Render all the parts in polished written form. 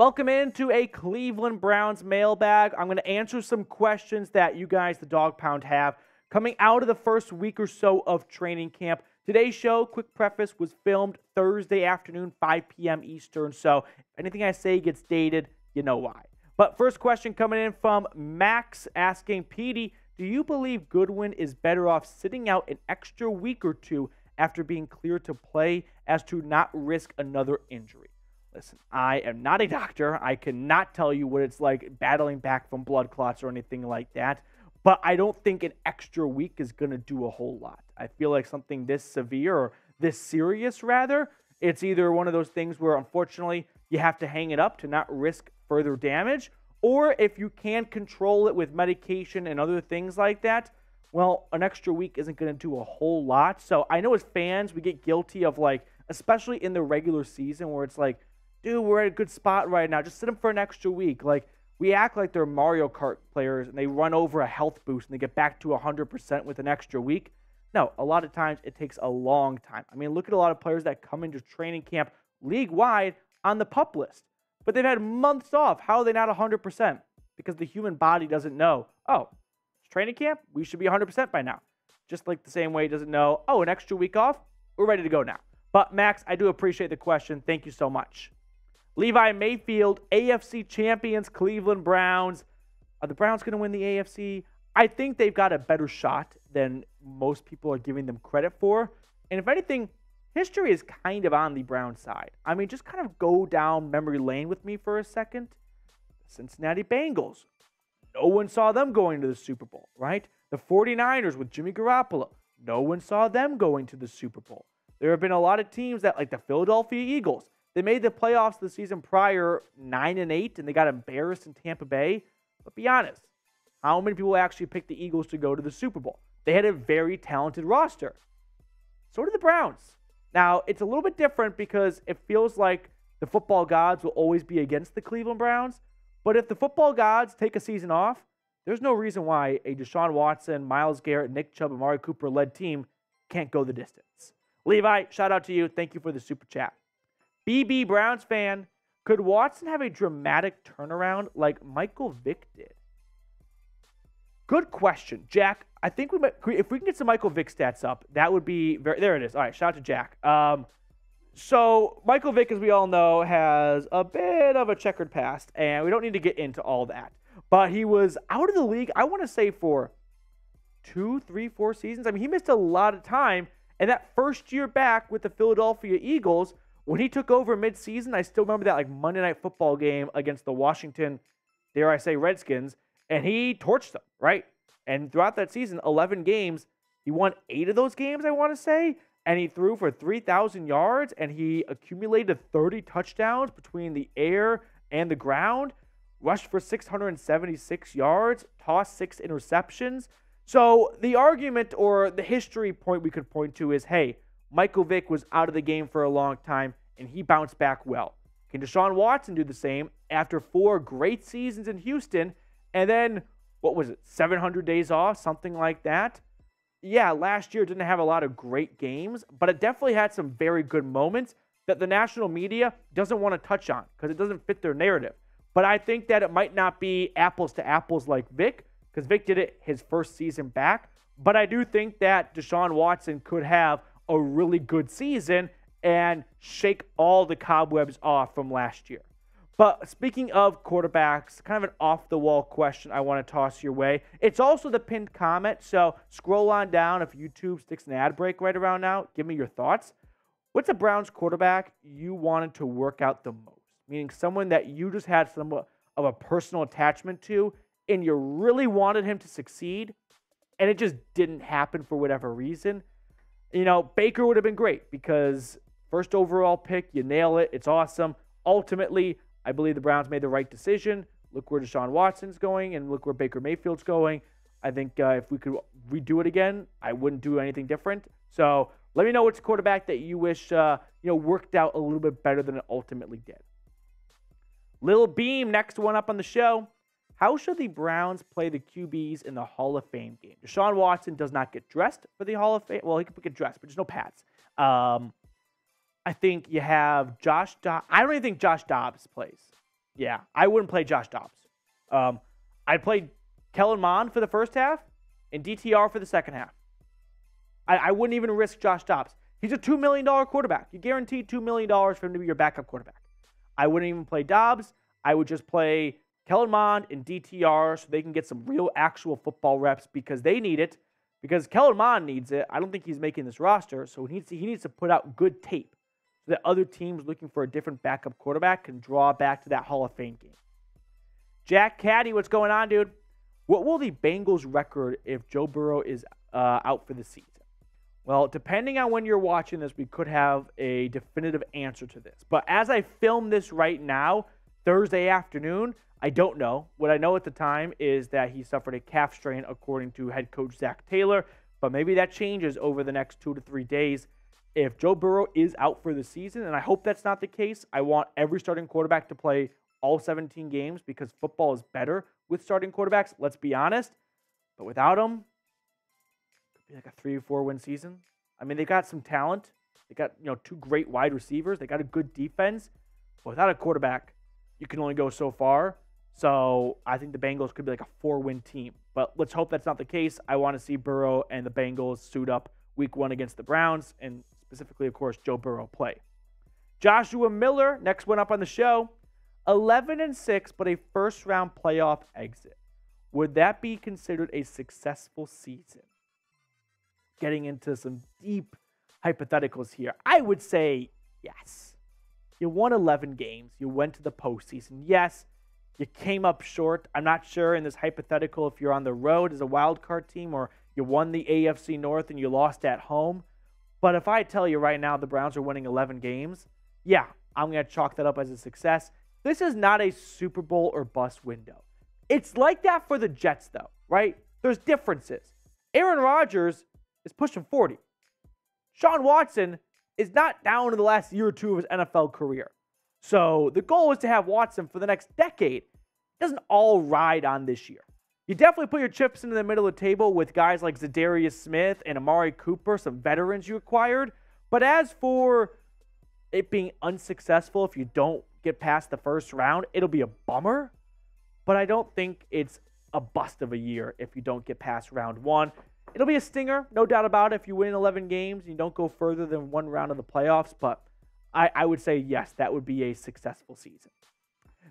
Welcome into a Cleveland Browns mailbag. I'm going to answer some questions that you guys, the Dog Pound, have coming out of the first week or so of training camp. Today's show, quick preface, was filmed Thursday afternoon, 5 p.m. Eastern, so if anything I say gets dated, you know why. But first question coming in from Max asking, Petey, do you believe Goodwin is better off sitting out an extra week or two after being cleared to play as to not risk another injury? Listen, I am not a doctor. I cannot tell you what it's like battling back from blood clots or anything like that. But I don't think an extra week is going to do a whole lot. I feel like something this severe or this serious, rather, it's either one of those things where, unfortunately, you have to hang it up to not risk further damage, or if you can control it with medication and other things like that, well, an extra week isn't going to do a whole lot. So I know as fans, we get guilty of, like, especially in the regular season where it's like, dude, we're at a good spot right now. Just sit them for an extra week. Like, we act like they're Mario Kart players and they run over a health boost and they get back to 100% with an extra week. No, a lot of times it takes a long time. I mean, look at a lot of players that come into training camp league-wide on the PUP list, but they've had months off. How are they not 100%? Because the human body doesn't know, oh, it's training camp, we should be 100% by now. Just like the same way it doesn't know, oh, an extra week off, we're ready to go now. But, Max, I do appreciate the question. Thank you so much. Levi Mayfield, AFC champions, Cleveland Browns. Are the Browns going to win the AFC? I think they've got a better shot than most people are giving them credit for. And if anything, history is kind of on the Browns side. I mean, just kind of go down memory lane with me for a second. The Cincinnati Bengals. No one saw them going to the Super Bowl, right? The 49ers with Jimmy Garoppolo. No one saw them going to the Super Bowl. There have been a lot of teams that, like the Philadelphia Eagles, they made the playoffs the season prior 9-8, and they got embarrassed in Tampa Bay. But be honest, how many people actually picked the Eagles to go to the Super Bowl? They had a very talented roster. So did the Browns. Now, it's a little bit different because it feels like the football gods will always be against the Cleveland Browns. But if the football gods take a season off, there's no reason why a Deshaun Watson, Myles Garrett, Nick Chubb, Amari Cooper-led team can't go the distance. Levi, shout out to you. Thank you for the super chat. BB Browns fan, could Watson have a dramatic turnaround like Michael Vick did? Good question, Jack. I think if we can get some Michael Vick stats up, that would be very. There it is. All right, shout out to Jack. So Michael Vick, as we all know, has a bit of a checkered past, and we don't need to get into all that. But he was out of the league, I want to say, for 2, 3, 4 seasons. I mean, he missed a lot of time, and that first year back with the Philadelphia Eagles, when he took over midseason, I still remember that like Monday Night Football game against the Washington, dare I say, Redskins, and he torched them, right? And throughout that season, 11 games, he won 8 of those games, I want to say, and he threw for 3,000 yards, and he accumulated 30 touchdowns between the air and the ground, rushed for 676 yards, tossed 6 interceptions. So the argument or the history point we could point to is, hey, Michael Vick was out of the game for a long time, and he bounced back well. Can Deshaun Watson do the same after 4 great seasons in Houston, and then, 700 days off, something like that? Yeah, last year didn't have a lot of great games, but it definitely had some very good moments that the national media doesn't want to touch on because it doesn't fit their narrative. But I think that it might not be apples to apples like Vick, because Vick did it his first season back. But I do think that Deshaun Watson could have a really good season and shake all the cobwebs off from last year. But speaking of quarterbacks, kind of an off-the-wall question I want to toss your way. It's also the pinned comment, so scroll on down. If YouTube sticks an ad break right around now, give me your thoughts. What's a Browns quarterback you wanted to work out the most? Meaning someone that you just had somewhat of a personal attachment to, and you really wanted him to succeed, and it just didn't happen for whatever reason. You know, Baker would have been great because first overall pick, you nail it. It's awesome. Ultimately, I believe the Browns made the right decision. Look where Deshaun Watson's going and look where Baker Mayfield's going. I think if we could redo it again, I wouldn't do anything different. So let me know which quarterback that you wish worked out a little bit better than it ultimately did. Lil Beam, next one up on the show. How should the Browns play the QBs in the Hall of Fame game? Deshaun Watson does not get dressed for the Hall of Fame. Well, he could get dressed, but there's no pads. I think you have Josh Dobbs. I don't even think Josh Dobbs plays. Yeah, I wouldn't play Josh Dobbs. I'd play Kellen Mond for the first half and DTR for the second half. I wouldn't even risk Josh Dobbs. He's a $2 million quarterback. You guaranteed $2 million for him to be your backup quarterback. I wouldn't even play Dobbs. I would just play Kellen Mond and DTR so they can get some real actual football reps because they need it. Because Kellen Mond needs it. I don't think he's making this roster, so he needs to put out good tape so that other teams looking for a different backup quarterback can draw back to that Hall of Fame game. Jack Caddy, what's going on, dude? What will the Bengals record if Joe Burrow is out for the season? Well, depending on when you're watching this, we could have a definitive answer to this. But as I film this right now, Thursday afternoon, I don't know. What I know at the time is that he suffered a calf strain, according to head coach Zach Taylor. But maybe that changes over the next 2 to 3 days. If Joe Burrow is out for the season, and I hope that's not the case, I want every starting quarterback to play all 17 games because football is better with starting quarterbacks, let's be honest. But without him, it could be like a 3 or 4 win season. I mean, they got some talent. They got, 2 great wide receivers. They got a good defense. But without a quarterback, you can only go so far. So I think the Bengals could be like a 4-win team. But let's hope that's not the case. I want to see Burrow and the Bengals suit up week 1 against the Browns, and specifically, of course, Joe Burrow play. Joshua Miller, next one up on the show, 11-6, but a first-round playoff exit. Would that be considered a successful season? Getting into some deep hypotheticals here. I would say yes. You won 11 games. You went to the postseason. Yes, you came up short. I'm not sure in this hypothetical if you're on the road as a wild card team or you won the AFC North and you lost at home. But if I tell you right now the Browns are winning 11 games, yeah, I'm going to chalk that up as a success. This is not a Super Bowl or bust window. It's like that for the Jets, though, right? There's differences. Aaron Rodgers is pushing 40. Deshaun Watson is not down to the last year or 2 of his NFL career. So the goal is to have Watson for the next decade. It doesn't all ride on this year. You definitely put your chips into the middle of the table with guys like Zadarius Smith and Amari Cooper, some veterans you acquired. But as for it being unsuccessful if you don't get past the first round, it'll be a bummer. But I don't think it's a bust of a year if you don't get past round 1. It'll be a stinger, no doubt about it, if you win 11 games and you don't go further than 1 round of the playoffs. But I would say, yes, that would be a successful season.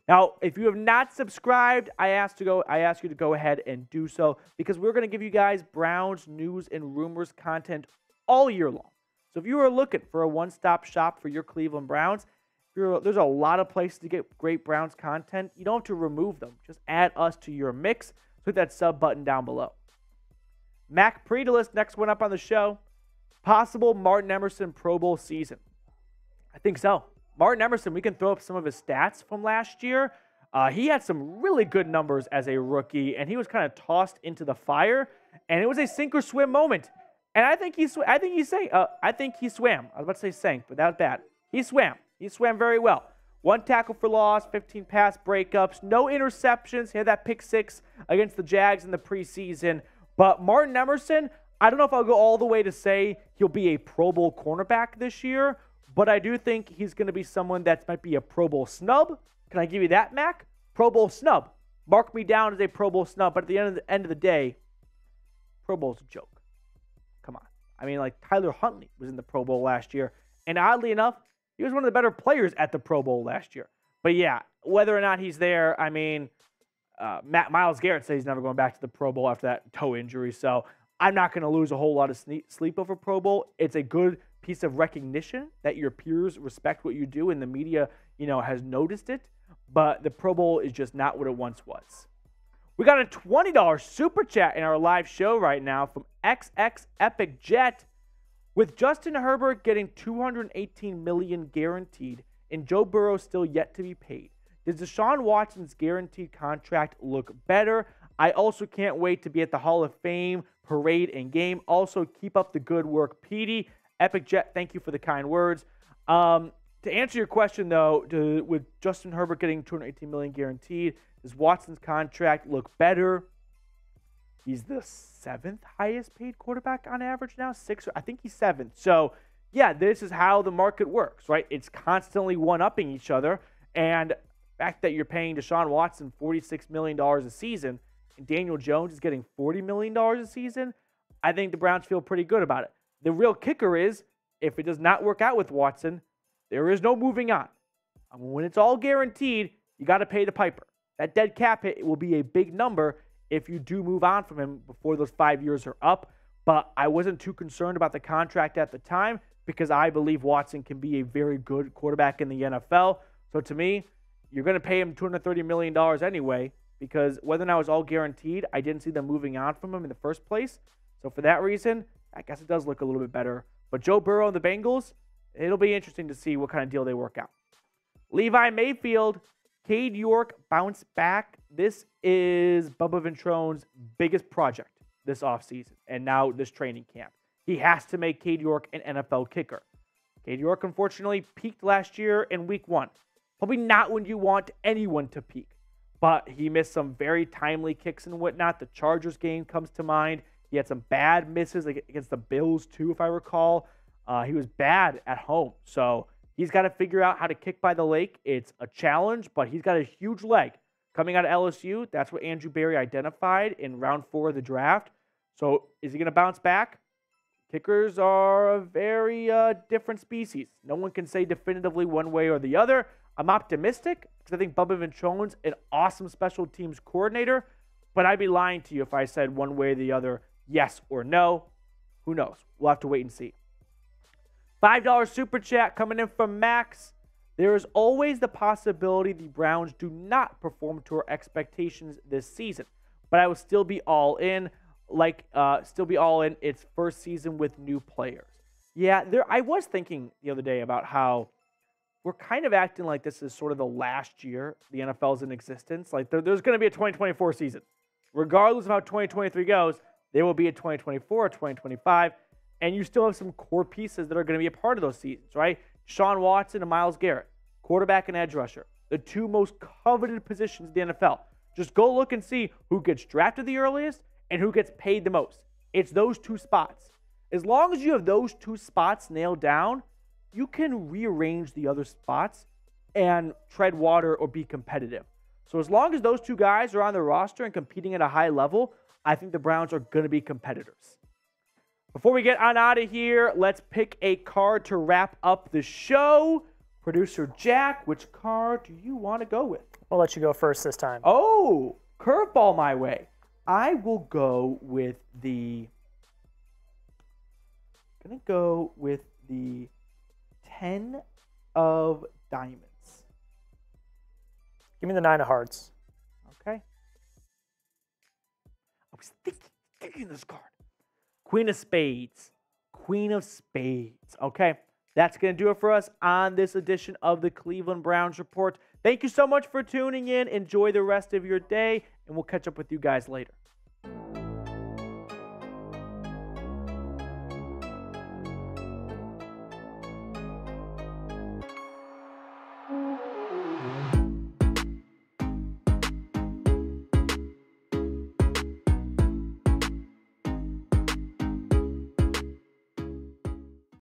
Now, if you have not subscribed, I ask you to go ahead and do so because we're going to give you guys Browns news and rumors content all year long. So if you are looking for a one-stop shop for your Cleveland Browns, there's a lot of places to get great Browns content. You don't have to remove them. Just add us to your mix. So hit that sub button down below. Mac Predalis, next one up on the show. Possible Martin Emerson Pro Bowl season. I think so. Martin Emerson, we can throw up some of his stats from last year. He had some really good numbers as a rookie, and he was kind of tossed into the fire, and it was a sink or swim moment. And I think he swam. I think he swam. I was about to say sank, but that was bad. He swam. He swam very well. 1 tackle for loss, 15 pass breakups, no interceptions. He had that pick 6 against the Jags in the preseason. But Martin Emerson, I don't know if I'll go all the way to say he'll be a Pro Bowl cornerback this year, but I do think he's going to be someone that might be a Pro Bowl snub. Can I give you that, Mac? Pro Bowl snub. Mark me down as a Pro Bowl snub, but at the end of the day, Pro Bowl's a joke. Come on. I mean, like Tyler Huntley was in the Pro Bowl last year, and oddly enough, he was one of the better players at the Pro Bowl last year. But yeah, whether or not he's there, I mean, Myles Garrett says he's never going back to the Pro Bowl after that toe injury, so I'm not going to lose a whole lot of sleep over Pro Bowl. It's a good piece of recognition that your peers respect what you do, and the media, has noticed it. But the Pro Bowl is just not what it once was. We got a $20 super chat in our live show right now from XX Epic Jet. With Justin Herbert getting $218 million guaranteed and Joe Burrow still yet to be paid, does Deshaun Watson's guaranteed contract look better? I also can't wait to be at the Hall of Fame parade and game. Also, keep up the good work, Petey. Epic Jet, thank you for the kind words. To answer your question, though, with Justin Herbert getting $218 million guaranteed, does Watson's contract look better? He's the 7th highest paid quarterback on average now. 6th, I think he's 7th. So, yeah, this is how the market works, right? It's constantly one-upping each other. And The fact that you're paying Deshaun Watson $46 million a season and Daniel Jones is getting $40 million a season, I think the Browns feel pretty good about it. The real kicker is, if it does not work out with Watson, there is no moving on. When it's all guaranteed, you got to pay the piper. That dead cap hit will be a big number if you do move on from him before those 5 years are up. But I wasn't too concerned about the contract at the time because I believe Watson can be a very good quarterback in the NFL. So to me, you're going to pay him $230 million anyway, because whether or not it was all guaranteed, I didn't see them moving on from him in the first place. So for that reason, I guess it does look a little bit better. But Joe Burrow and the Bengals, it'll be interesting to see what kind of deal they work out. Levi Mayfield, Cade York bounce back. This is Bubba Ventrone's biggest project this offseason and now this training camp. He has to make Cade York an NFL kicker. Cade York, unfortunately, peaked last year in week 1. Probably not when you want anyone to peak, but he missed some very timely kicks and whatnot. The Chargers game comes to mind. He had some bad misses against the Bills, too, if I recall. He was bad at home. So he's got to figure out how to kick by the lake. It's a challenge, but he's got a huge leg. Coming out of LSU, that's what Andrew Berry identified in round 4 of the draft. So is he going to bounce back? Kickers are a very different species. No one can say definitively one way or the other. I'm optimistic because I think Bubba Ventrone's an awesome special teams coordinator, but I'd be lying to you if I said one way or the other, yes or no. Who knows? We'll have to wait and see. $5 super chat coming in from Max. There is always the possibility the Browns do not perform to our expectations this season, but I will still be all in. Its first season with new players. Yeah, I was thinking the other day about how we're kind of acting like this is sort of the last year the NFL's in existence. Like there's going to be a 2024 season. Regardless of how 2023 goes, there will be a 2024, a 2025, and you still have some core pieces that are going to be a part of those seasons, right? Deshaun Watson and Myles Garrett, quarterback and edge rusher, the two most coveted positions in the NFL. Just go look and see who gets drafted the earliest and who gets paid the most. It's those two spots. As long as you have those two spots nailed down, you can rearrange the other spots and tread water or be competitive. So as long as those two guys are on the roster and competing at a high level, I think the Browns are going to be competitors. Before we get on out of here, let's pick a card to wrap up the show. Producer Jack, which card do you want to go with? I'll let you go first this time. Oh, curveball my way. I will go with the 10 of diamonds. Give me the 9 of hearts. Okay. I was thinking this card. Queen of spades. Queen of spades. Okay. That's going to do it for us on this edition of the Cleveland Browns Report. Thank you so much for tuning in. Enjoy the rest of your day, and we'll catch up with you guys later.